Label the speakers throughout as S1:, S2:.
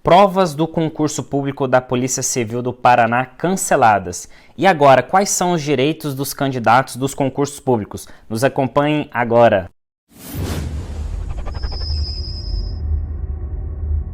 S1: Provas do concurso público da Polícia Civil do Paraná canceladas. E agora, quais são os direitos dos candidatos dos concursos públicos? Nos acompanhem agora.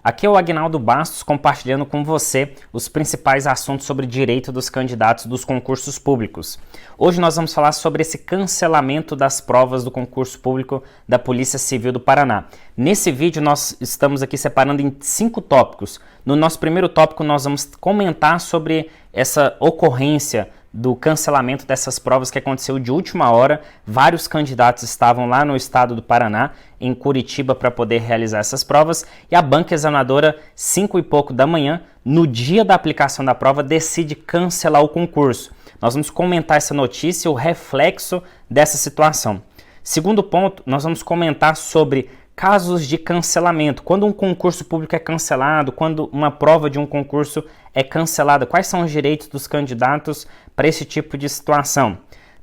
S1: Aqui é o Agnaldo Bastos compartilhando com você os principais assuntos sobre direito dos candidatos dos concursos públicos. Hoje nós vamos falar sobre esse cancelamento das provas do concurso público da Polícia Civil do Paraná. Nesse vídeo nós estamos aqui separando em 5 tópicos. No nosso primeiro tópico nós vamos comentar sobre essa ocorrência do cancelamento dessas provas que aconteceu de última hora. Vários candidatos estavam lá no estado do Paraná, em Curitiba, para poder realizar essas provas, e a banca examinadora, 5 e pouco da manhã, no dia da aplicação da prova, decide cancelar o concurso. Nós vamos comentar essa notícia e o reflexo dessa situação. Segundo ponto, nós vamos comentar sobre casos de cancelamento. Quando um concurso público é cancelado, quando uma prova de um concurso é cancelada, quais são os direitos dos candidatos para esse tipo de situação?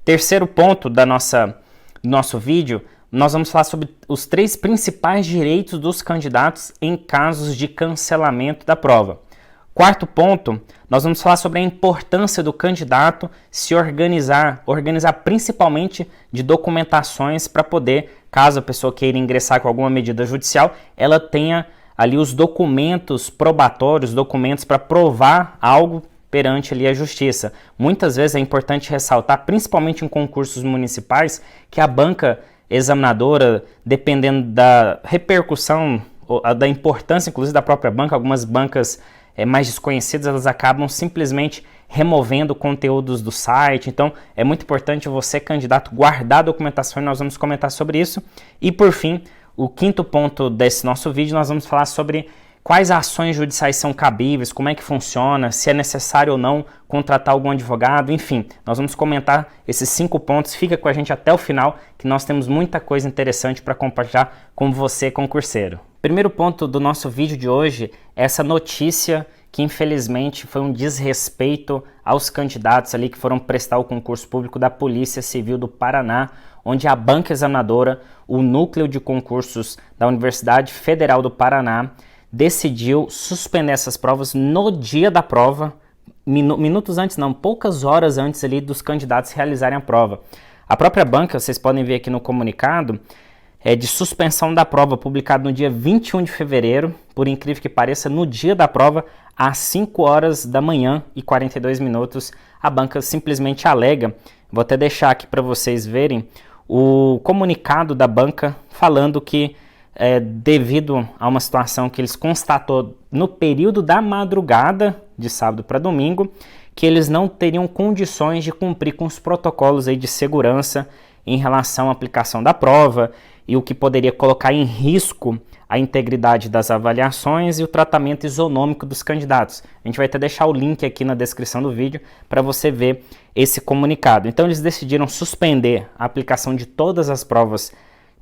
S1: Terceiro ponto do nosso vídeo, nós vamos falar sobre os 3 principais direitos dos candidatos em casos de cancelamento da prova. Quarto ponto, nós vamos falar sobre a importância do candidato se organizar principalmente de documentações para poder, caso a pessoa queira ingressar com alguma medida judicial, ela tenha ali os documentos probatórios, documentos para provar algo perante ali a justiça. Muitas vezes é importante ressaltar, principalmente em concursos municipais, que a banca examinadora, dependendo da repercussão, da importância inclusive da própria banca, algumas bancas mais desconhecidas, elas acabam simplesmente removendo conteúdos do site. Então é muito importante você, candidato, guardar a documentação, e nós vamos comentar sobre isso. E por fim, o quinto ponto desse nosso vídeo, nós vamos falar sobre quais ações judiciais são cabíveis, como é que funciona, se é necessário ou não contratar algum advogado, enfim. Nós vamos comentar esses 5 pontos. Fica com a gente até o final, que nós temos muita coisa interessante para compartilhar com você, concurseiro. Primeiro ponto do nosso vídeo de hoje é essa notícia que infelizmente foi um desrespeito aos candidatos ali que foram prestar o concurso público da Polícia Civil do Paraná, onde a banca examinadora, o núcleo de concursos da Universidade Federal do Paraná, decidiu suspender essas provas no dia da prova, minutos antes não, poucas horas antes ali dos candidatos realizarem a prova. A própria banca, vocês podem ver aqui no comunicado, é de suspensão da prova, publicado no dia 21 de fevereiro, por incrível que pareça, no dia da prova, às 5 horas da manhã e 42 minutos, a banca simplesmente alega, vou até deixar aqui para vocês verem, o comunicado da banca falando que devido a uma situação que eles constatou no período da madrugada, de sábado para domingo, que eles não teriam condições de cumprir com os protocolos aí de segurança em relação à aplicação da prova, e o que poderia colocar em risco a integridade das avaliações e o tratamento isonômico dos candidatos. A gente vai até deixar o link aqui na descrição do vídeo para você ver esse comunicado. Então eles decidiram suspender a aplicação de todas as provas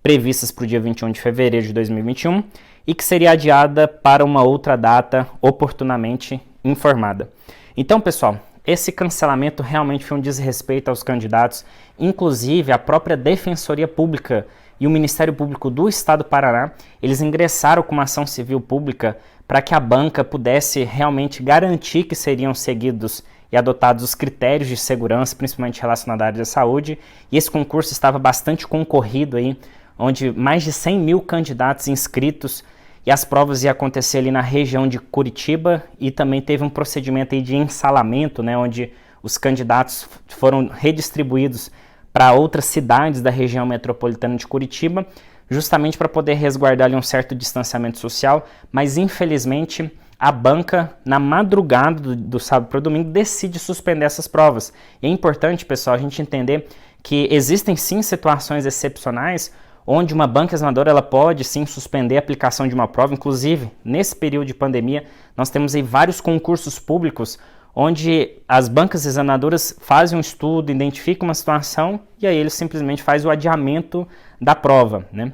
S1: previstas para o dia 21 de fevereiro de 2021 e que seria adiada para uma outra data oportunamente informada. Então, pessoal, esse cancelamento realmente foi um desrespeito aos candidatos, inclusive a própria Defensoria Pública e o Ministério Público do Estado do Paraná, eles ingressaram com uma ação civil pública para que a banca pudesse realmente garantir que seriam seguidos e adotados os critérios de segurança, principalmente relacionados à área da saúde, e esse concurso estava bastante concorrido aí, onde mais de 100 mil candidatos inscritos, e as provas iam acontecer ali na região de Curitiba, e também teve um procedimento aí de ensalamento, né, onde os candidatos foram redistribuídos para outras cidades da região metropolitana de Curitiba, justamente para poder resguardar ali um certo distanciamento social, mas infelizmente a banca, na madrugada do sábado para o domingo, decide suspender essas provas. E é importante, pessoal, a gente entender que existem sim situações excepcionais onde uma banca examinadora ela pode sim suspender a aplicação de uma prova. Inclusive, nesse período de pandemia, nós temos aí vários concursos públicos onde as bancas examinadoras fazem um estudo, identificam uma situação e aí eles simplesmente fazem o adiamento da prova, né?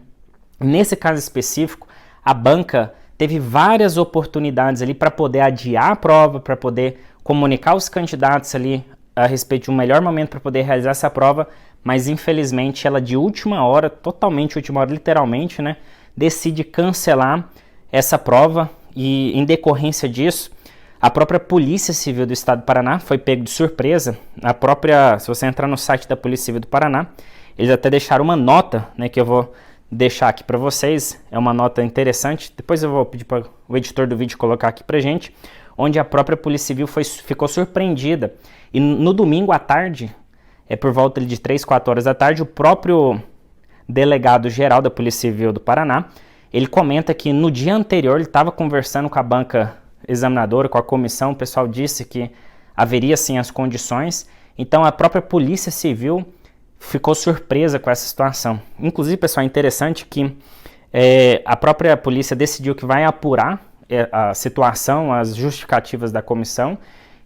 S1: Nesse caso específico, a banca teve várias oportunidades ali para poder adiar a prova, para poder comunicar aos candidatos ali a respeito de um melhor momento para poder realizar essa prova, mas infelizmente ela de última hora, totalmente última hora, literalmente, né, decide cancelar essa prova e em decorrência disso, a própria Polícia Civil do Estado do Paraná foi pego de surpresa. Se você entrar no site da Polícia Civil do Paraná, eles até deixaram uma nota, né, que eu vou deixar aqui para vocês. É uma nota interessante. Depois eu vou pedir para o editor do vídeo colocar aqui para gente, onde a própria Polícia Civil ficou surpreendida. E no domingo à tarde, por volta de 3, 4 horas da tarde, o próprio delegado-geral da Polícia Civil do Paraná, ele comenta que no dia anterior ele estava conversando com a banca examinadora, com a comissão. O pessoal disse que haveria sim as condições. Então a própria Polícia Civil ficou surpresa com essa situação. Inclusive, pessoal, é interessante que a própria polícia decidiu que vai apurar a situação, as justificativas da comissão,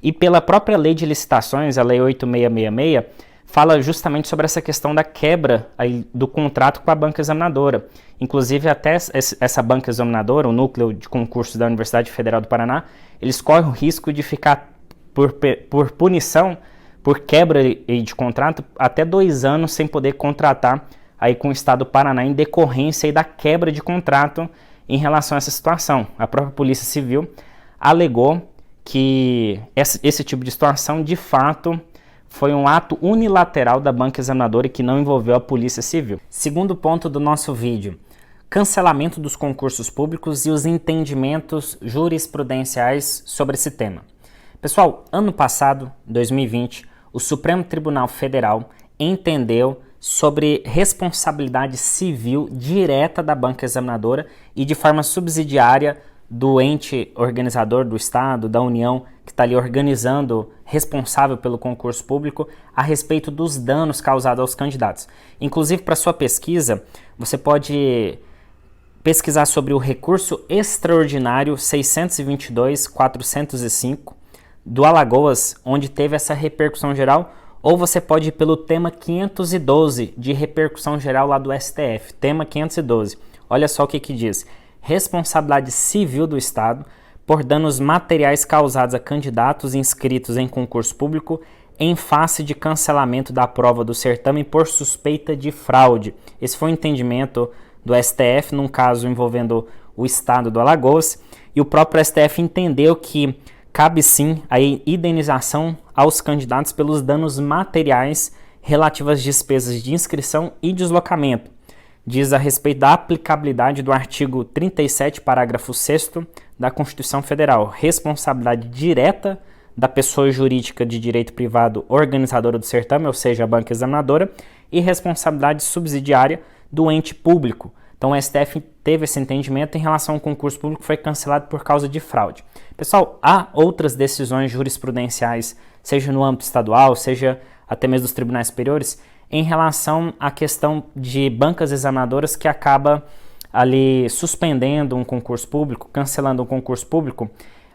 S1: e pela própria lei de licitações, a lei 8666, fala justamente sobre essa questão da quebra aí do contrato com a banca examinadora. Inclusive, até essa banca examinadora, o núcleo de concursos da Universidade Federal do Paraná, eles correm o risco de ficar, por punição, por quebra de contrato, até 2 anos sem poder contratar aí com o Estado do Paraná, em decorrência aí da quebra de contrato em relação a essa situação. A própria Polícia Civil alegou que esse tipo de situação, de fato, foi um ato unilateral da banca examinadora e que não envolveu a Polícia Civil. Segundo ponto do nosso vídeo: cancelamento dos concursos públicos e os entendimentos jurisprudenciais sobre esse tema. Pessoal, ano passado, 2020, o Supremo Tribunal Federal entendeu sobre responsabilidade civil direta da banca examinadora e de forma subsidiária do ente organizador do Estado, da União, que está ali organizando, responsável pelo concurso público, a respeito dos danos causados aos candidatos. Inclusive, para sua pesquisa, você pode pesquisar sobre o recurso extraordinário 622.405 do Alagoas, onde teve essa repercussão geral, ou você pode ir pelo tema 512 de repercussão geral lá do STF, tema 512. Olha só o que diz: responsabilidade civil do Estado por danos materiais causados a candidatos inscritos em concurso público em face de cancelamento da prova do certame por suspeita de fraude. Esse foi o entendimento do STF num caso envolvendo o Estado do Alagoas, e o próprio STF entendeu que cabe sim a indenização aos candidatos pelos danos materiais relativos às despesas de inscrição e deslocamento. Diz a respeito da aplicabilidade do artigo 37, parágrafo 6º da Constituição Federal: responsabilidade direta da pessoa jurídica de direito privado organizadora do certame, ou seja, a banca examinadora, e responsabilidade subsidiária do ente público. Então o STF teve esse entendimento em relação ao concurso público que foi cancelado por causa de fraude. Pessoal, há outras decisões jurisprudenciais, seja no âmbito estadual, seja até mesmo dos tribunais superiores, em relação à questão de bancas examinadoras que acaba ali suspendendo um concurso público, cancelando um concurso público.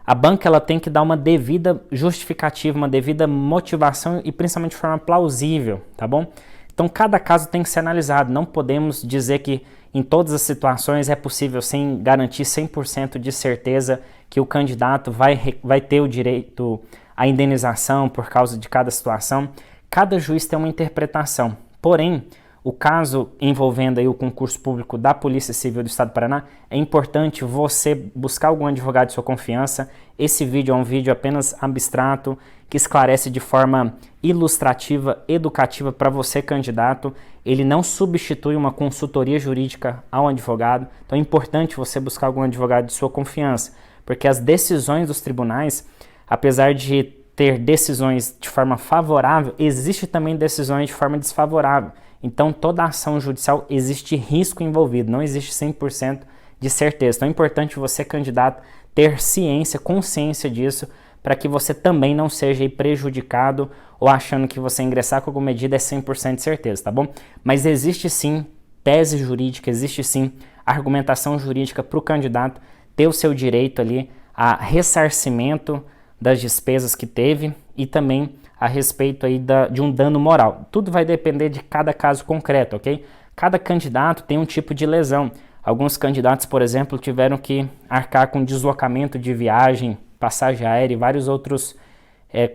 S1: A banca ela tem que dar uma devida justificativa, uma devida motivação e principalmente de forma plausível, tá bom? Então cada caso tem que ser analisado, não podemos dizer que em todas as situações é possível sem garantir 100% de certeza que o candidato vai ter o direito à indenização por causa de cada situação. Cada juiz tem uma interpretação, porém, o caso envolvendo aí o concurso público da Polícia Civil do Estado do Paraná, é importante você buscar algum advogado de sua confiança. Esse vídeo é um vídeo apenas abstrato, que esclarece de forma ilustrativa, educativa para você, candidato. Ele não substitui uma consultoria jurídica ao advogado, então é importante você buscar algum advogado de sua confiança, porque as decisões dos tribunais, apesar de ter decisões de forma favorável, existe também decisões de forma desfavorável. Então, toda ação judicial existe risco envolvido, não existe 100% de certeza. Então, é importante você, candidato, ter ciência, consciência disso, para que você também não seja prejudicado ou achando que você ingressar com alguma medida é 100% de certeza, tá bom? Mas existe sim tese jurídica, existe sim argumentação jurídica para o candidato ter o seu direito ali a ressarcimento das despesas que teve e também a respeito aí de um dano moral. Tudo vai depender de cada caso concreto, ok? Cada candidato tem um tipo de lesão. Alguns candidatos, por exemplo, tiveram que arcar com deslocamento de viagem, passagem aérea e vários outros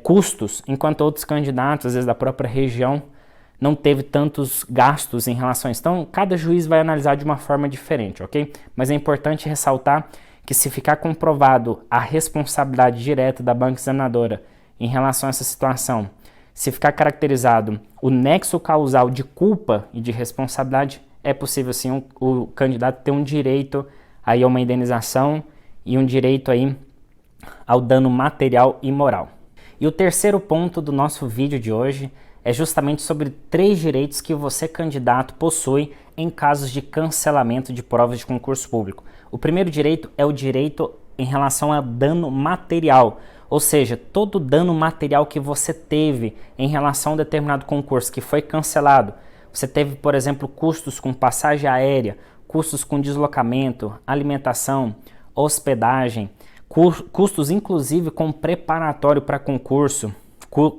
S1: custos, enquanto outros candidatos, às vezes da própria região, não teve tantos gastos em relação a isso. Então, cada juiz vai analisar de uma forma diferente, ok? Mas é importante ressaltar que se ficar comprovado a responsabilidade direta da banca examinadora em relação a essa situação, se ficar caracterizado o nexo causal de culpa e de responsabilidade, é possível sim o candidato ter um direito aí a uma indenização e um direito aí ao dano material e moral. E o terceiro ponto do nosso vídeo de hoje é justamente sobre 3 direitos que você, candidato, possui em casos de cancelamento de provas de concurso público. O primeiro direito é o direito em relação a dano material, ou seja, todo dano material que você teve em relação a um determinado concurso que foi cancelado. Você teve, por exemplo, custos com passagem aérea, custos com deslocamento, alimentação, hospedagem, custos inclusive com preparatório para concurso,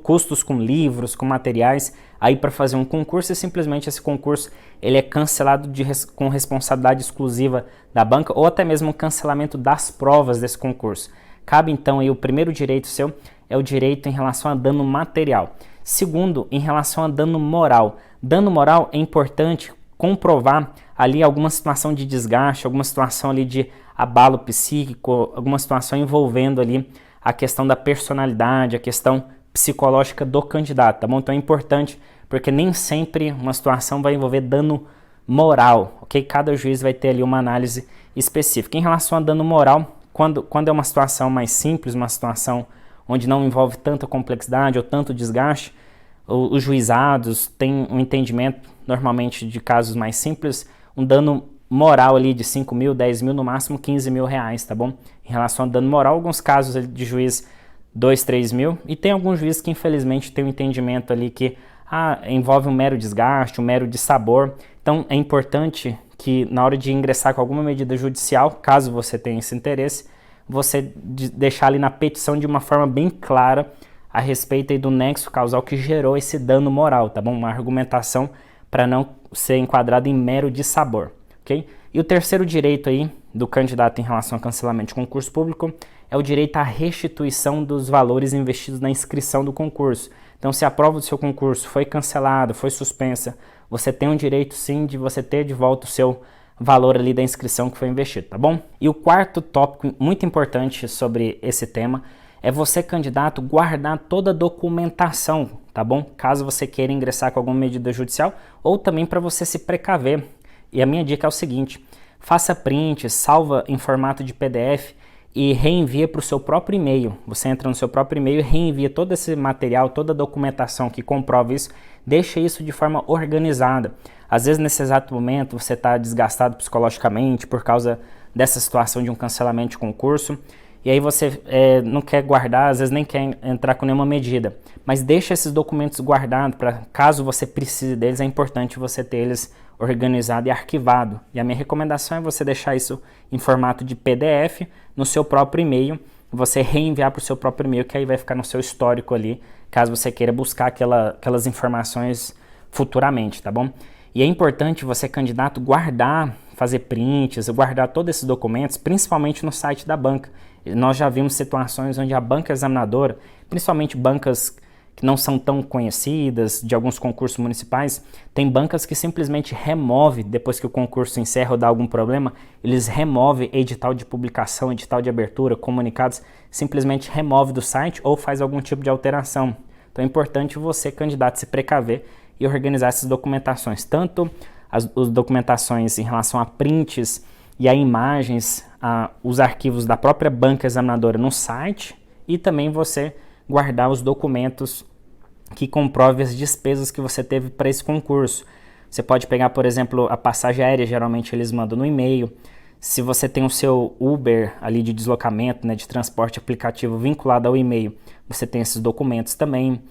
S1: custos com livros, com materiais, aí para fazer um concurso e simplesmente esse concurso ele é cancelado com responsabilidade exclusiva da banca ou até mesmo o cancelamento das provas desse concurso. Cabe então aí o primeiro direito seu é o direito em relação a dano material. Segundo, em relação a dano moral. Dano moral é importante comprovar ali alguma situação de desgaste, alguma situação ali de abalo psíquico, alguma situação envolvendo ali a questão da personalidade, a questão psicológica do candidato, tá bom? Então é importante porque nem sempre uma situação vai envolver dano moral, ok? Cada juiz vai ter ali uma análise específica. Em relação a dano moral, quando é uma situação mais simples, uma situação onde não envolve tanta complexidade ou tanto desgaste, os juizados têm um entendimento, normalmente de casos mais simples, um dano moral ali de 5 mil, 10 mil, no máximo 15 mil reais, tá bom? Em relação a dano moral, alguns casos de juiz 2, 3 mil, e tem alguns juízes que infelizmente tem um entendimento ali que envolve um mero desgaste, um mero dissabor. Então é importante que na hora de ingressar com alguma medida judicial, caso você tenha esse interesse, você deixar ali na petição de uma forma bem clara a respeito aí do nexo causal que gerou esse dano moral, tá bom? Uma argumentação para não ser enquadrado em mero dissabor, ok? E o terceiro direito aí do candidato em relação ao cancelamento de concurso público é o direito à restituição dos valores investidos na inscrição do concurso. Então, se a prova do seu concurso foi cancelada, foi suspensa, você tem um direito sim de você ter de volta o seu valor ali da inscrição que foi investido, tá bom? E o quarto tópico muito importante sobre esse tema é você, candidato, guardar toda a documentação, tá bom? Caso você queira ingressar com alguma medida judicial ou também para você se precaver. E a minha dica é o seguinte: faça print, salva em formato de PDF e reenvia para o seu próprio e-mail. Você entra no seu próprio e-mail e reenvia todo esse material, toda a documentação que comprova isso, deixa isso de forma organizada. Às vezes, nesse exato momento, você está desgastado psicologicamente por causa dessa situação de um cancelamento de concurso, e aí você não quer guardar, às vezes nem quer entrar com nenhuma medida, mas deixa esses documentos guardados para caso você precise deles, é importante você ter eles organizado e arquivado. E a minha recomendação é você deixar isso em formato de PDF no seu próprio e-mail, você reenviar para o seu próprio e-mail, que aí vai ficar no seu histórico ali, caso você queira buscar aquelas informações futuramente, tá bom? E é importante você, candidato, guardar, fazer prints, guardar todos esses documentos, principalmente no site da banca. Nós já vimos situações onde a banca examinadora, principalmente bancas que não são tão conhecidas, de alguns concursos municipais, tem bancas que simplesmente remove, depois que o concurso encerra ou dá algum problema, eles removem edital de publicação, edital de abertura, comunicados, simplesmente remove do site ou faz algum tipo de alteração. Então é importante você, candidato, se precaver e organizar essas documentações, tanto as documentações em relação a prints e a imagens, os arquivos da própria banca examinadora no site, e também você guardar os documentos que comprovem as despesas que você teve para esse concurso. Você pode pegar, por exemplo, a passagem aérea, geralmente eles mandam no e-mail. Se você tem o seu Uber ali de deslocamento, né, de transporte aplicativo vinculado ao e-mail, você tem esses documentos também.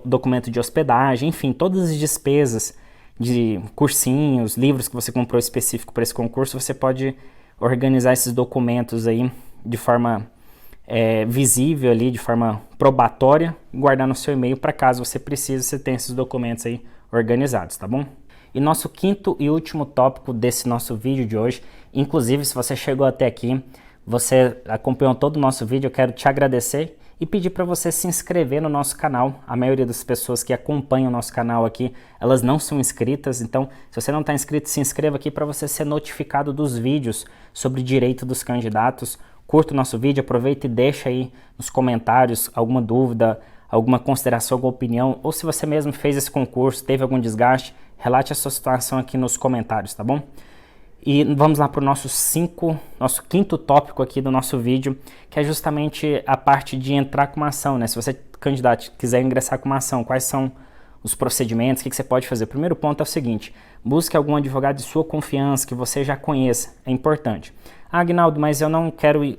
S1: Documento de hospedagem, enfim, todas as despesas de cursinhos, livros que você comprou específico para esse concurso, você pode organizar esses documentos aí de forma visível ali, de forma probatória, e guardar no seu e-mail para caso você precise, você tenha esses documentos aí organizados, tá bom? E nosso quinto e último tópico desse nosso vídeo de hoje, inclusive se você chegou até aqui, você acompanhou todo o nosso vídeo, eu quero te agradecer e pedir para você se inscrever no nosso canal. A maioria das pessoas que acompanham o nosso canal aqui, elas não são inscritas, então se você não está inscrito, se inscreva aqui para você ser notificado dos vídeos sobre direito dos candidatos. Curta o nosso vídeo, aproveita e deixa aí nos comentários alguma dúvida, alguma consideração, alguma opinião, ou se você mesmo fez esse concurso, teve algum desgaste, relate a sua situação aqui nos comentários, tá bom? E vamos lá para o nosso quinto tópico aqui do nosso vídeo, que é justamente a parte de entrar com uma ação, né? Se você, candidato, quiser ingressar com uma ação, quais são os procedimentos, o que você pode fazer? O primeiro ponto é o seguinte: busque algum advogado de sua confiança, que você já conheça, é importante. Ah, Aguinaldo, mas eu não quero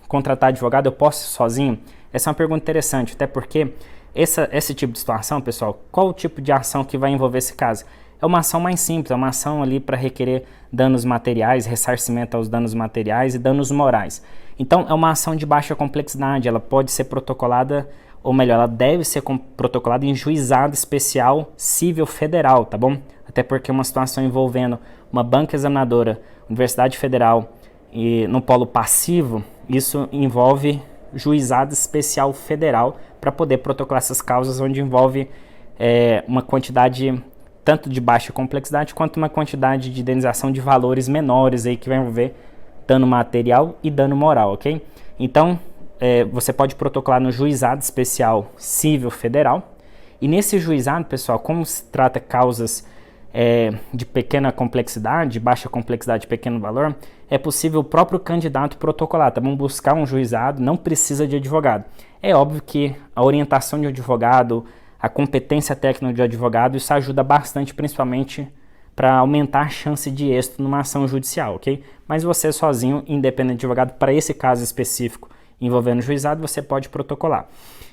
S1: contratar advogado, eu posso ir sozinho? Essa é uma pergunta interessante, até porque esse tipo de situação, pessoal, qual o tipo de ação que vai envolver esse caso? É uma ação mais simples, é uma ação ali para requerer danos materiais, ressarcimento aos danos materiais e danos morais. Então, é uma ação de baixa complexidade, ela pode ser protocolada, ou melhor, ela deve ser protocolada em juizado especial civil federal, tá bom? Até porque uma situação envolvendo uma banca examinadora, Universidade Federal e no polo passivo, isso envolve juizado especial federal para poder protocolar essas causas onde envolve uma quantidade tanto de baixa complexidade quanto uma quantidade de indenização de valores menores aí que vai envolver dano material e dano moral, ok? Então, você pode protocolar no juizado especial civil federal, e nesse juizado, pessoal, como se trata causas de pequena complexidade, baixa complexidade, pequeno valor, é possível o próprio candidato protocolar, tá bom? Buscar um juizado, não precisa de advogado. É óbvio que a orientação de advogado, a competência técnica de advogado, isso ajuda bastante, principalmente para aumentar a chance de êxito numa ação judicial, ok? Mas você sozinho, independente de advogado, para esse caso específico envolvendo juizado, você pode protocolar.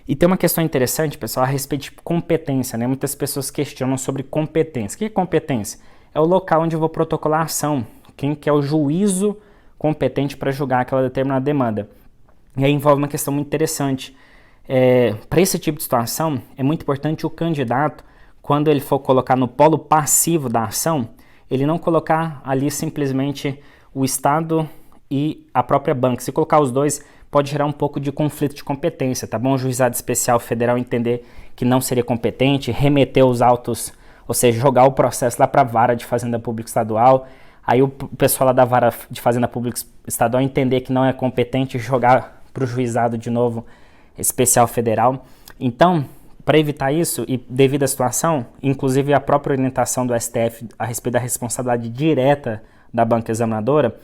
S1: E tem uma questão interessante, pessoal, a respeito de competência, né? Muitas pessoas questionam sobre competência. O que é competência? É o local onde eu vou protocolar a ação, quem que é o juízo competente para julgar aquela determinada demanda. E aí envolve uma questão muito interessante. Para esse tipo de situação, é muito importante o candidato, quando ele for colocar no polo passivo da ação, ele não colocar ali simplesmente o Estado e a própria banca. Se colocar os dois, pode gerar um pouco de conflito de competência, tá bom? O juizado especial federal entender que não seria competente, remeter os autos, ou seja, jogar o processo lá para a vara de fazenda pública estadual, aí o pessoal lá da vara de fazenda pública estadual entender que não é competente e jogar para o juizado de novo especial federal. Então, para evitar isso e devido à situação, inclusive a própria orientação do STF a respeito da responsabilidade direta da banca examinadora,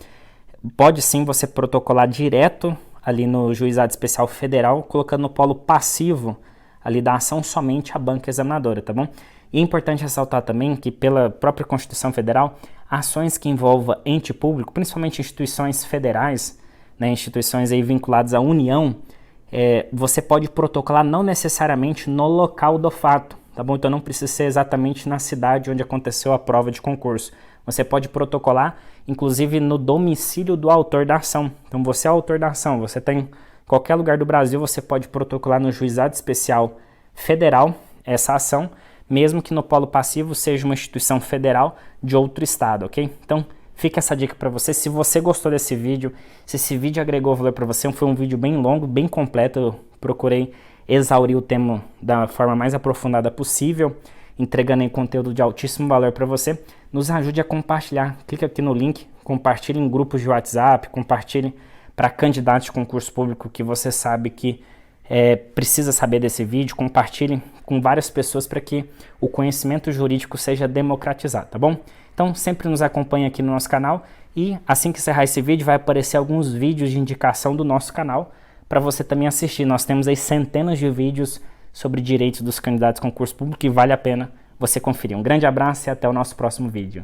S1: pode sim você protocolar direto ali no juizado especial federal, colocando no polo passivo ali da ação somente a banca examinadora, tá bom? E é importante ressaltar também que pela própria Constituição Federal, ações que envolvam ente público, principalmente instituições federais, né, instituições aí vinculadas à União, você pode protocolar não necessariamente no local do fato, tá bom? Então não precisa ser exatamente na cidade onde aconteceu a prova de concurso. Você pode protocolar, inclusive, no domicílio do autor da ação. Então você é o autor da ação, você está em qualquer lugar do Brasil, você pode protocolar no juizado especial federal essa ação, mesmo que no polo passivo seja uma instituição federal de outro estado, ok? Então fica essa dica para você. Se você gostou desse vídeo, se esse vídeo agregou valor para você, foi um vídeo bem longo, bem completo, eu procurei exaurir o tema da forma mais aprofundada possível, entregando aí conteúdo de altíssimo valor para você. Nos ajude a compartilhar, clica aqui no link, compartilhe em grupos de WhatsApp, compartilhe para candidatos de concurso público que você sabe que precisa saber desse vídeo, compartilhe com várias pessoas para que o conhecimento jurídico seja democratizado, tá bom? Então sempre nos acompanhe aqui no nosso canal e assim que encerrar esse vídeo vai aparecer alguns vídeos de indicação do nosso canal para você também assistir. Nós temos aí centenas de vídeos sobre direitos dos candidatos a concurso público e vale a pena você conferir. Um grande abraço e até o nosso próximo vídeo.